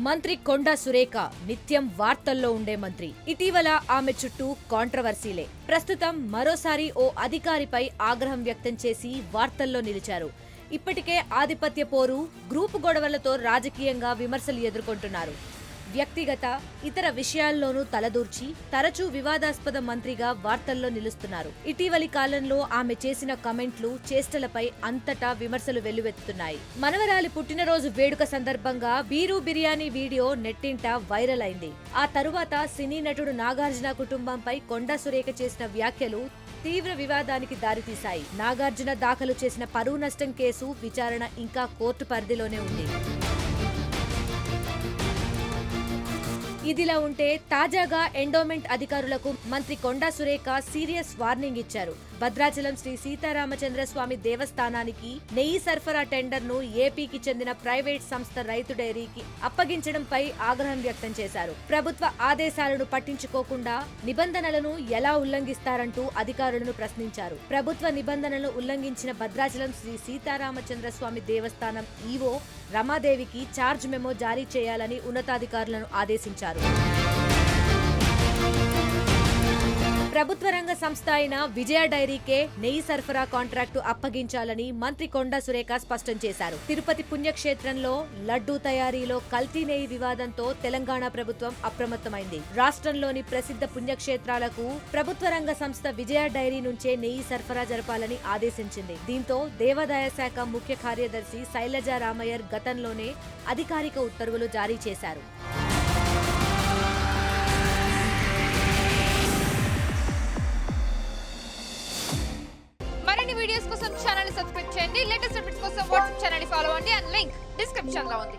మంత్రి కొండా సురేఖ నిత్యం వార్తల్లో ఉండే మంత్రి. ఇటీవల ఆమె చుట్టూ కాంట్రవర్సీలే. ప్రస్తుతం మరోసారి ఓ అధికారిపై ఆగ్రహం వ్యక్తం చేసి వార్తల్లో నిలిచారు. ఇప్పటికే ఆధిపత్య పోరు, గ్రూపు గొడవలతో రాజకీయంగా విమర్శలు ఎదుర్కొంటున్నారు. వ్యక్తిగత, ఇతర విషయాల్లోనూ తలదూర్చి తరచూ వివాదాస్పద మంత్రిగా వార్తల్లో నిలుస్తున్నారు. ఇటీవలి కాలంలో ఆమె చేసిన కమెంట్లు, చేష్టలపై అంతటా విమర్శలు వెల్లువెత్తుతున్నాయి. మనవరాలి పుట్టినరోజు వేడుక సందర్భంగా బీరు బిర్యానీ వీడియో నెట్టింట వైరల్ అయింది. ఆ తరువాత సినీ నటుడు నాగార్జున కుటుంబంపై కొండా సురేఖ చేసిన వ్యాఖ్యలు తీవ్ర వివాదానికి దారితీశాయి. నాగార్జున దాఖలు చేసిన పరువు నష్టం కేసు విచారణ ఇంకా కోర్టు పరిధిలోనే ఉంది. ఇదిలా ఉంటే తాజాగా ఎండోమెంట్ అధికారులకు మంత్రి కొండా సురేఖ సీరియస్ వార్నింగ్ ఇచ్చారు. భద్రాచలం శ్రీ సీతారామచంద్రస్వామి దేవస్థానానికి నెయ్యి సరఫరా టెండర్ ను ఏపీకి చెందిన ప్రైవేట్ సంస్థ రైతు డైరీకి అప్పగించడంపై ఆగ్రహం వ్యక్తం చేశారు. ప్రభుత్వ ఆదేశాలను పట్టించుకోకుండా నిబంధనలను ఎలా ఉల్లంఘిస్తారంటూ అధికారులను ప్రశ్నించారు. ప్రభుత్వ నిబంధనలను ఉల్లంఘించిన భద్రాచలం శ్రీ సీతారామచంద్రస్వామి దేవస్థానం ఈవో రమాదేవికి ఛార్జ్ మెమో జారీ చేయాలని ఉన్నతాధికారులను ఆదేశించారు. ప్రభుత్వ రంగ సంస్థ అయిన విజయ డైరీకే నెయ్యి సరఫరా కాంట్రాక్టు అప్పగించాలని మంత్రి కొండా సురేఖ స్పష్టం చేశారు. తిరుపతి పుణ్యక్షేత్రంలో లడ్డూ తయారీలో కల్తీ నెయ్యి వివాదంతో తెలంగాణ ప్రభుత్వం అప్రమత్తమైంది. రాష్ట్రంలోని ప్రసిద్ధ పుణ్యక్షేత్రాలకు ప్రభుత్వ రంగ సంస్థ విజయ డైరీ నుంచే నెయ్యి సరఫరా జరపాలని ఆదేశించింది. దీంతో దేవాదాయ శాఖ ముఖ్య కార్యదర్శి శైలజా రామయ్యర్ గతంలోనే అధికారిక ఉత్తర్వులు జారీ చేశారు. మరిన్ని వీడియోస్ కోసం ఛానల్ ని సబ్స్క్రైబ్ చేయండి. లేటెస్ట్ అప్డేట్స్ కోసం వాట్సాప్ ఛానల్ ని ఫాలో అవ్వండి. అండ్ లింక్ డిస్క్రిప్షన్ లో ఉంది.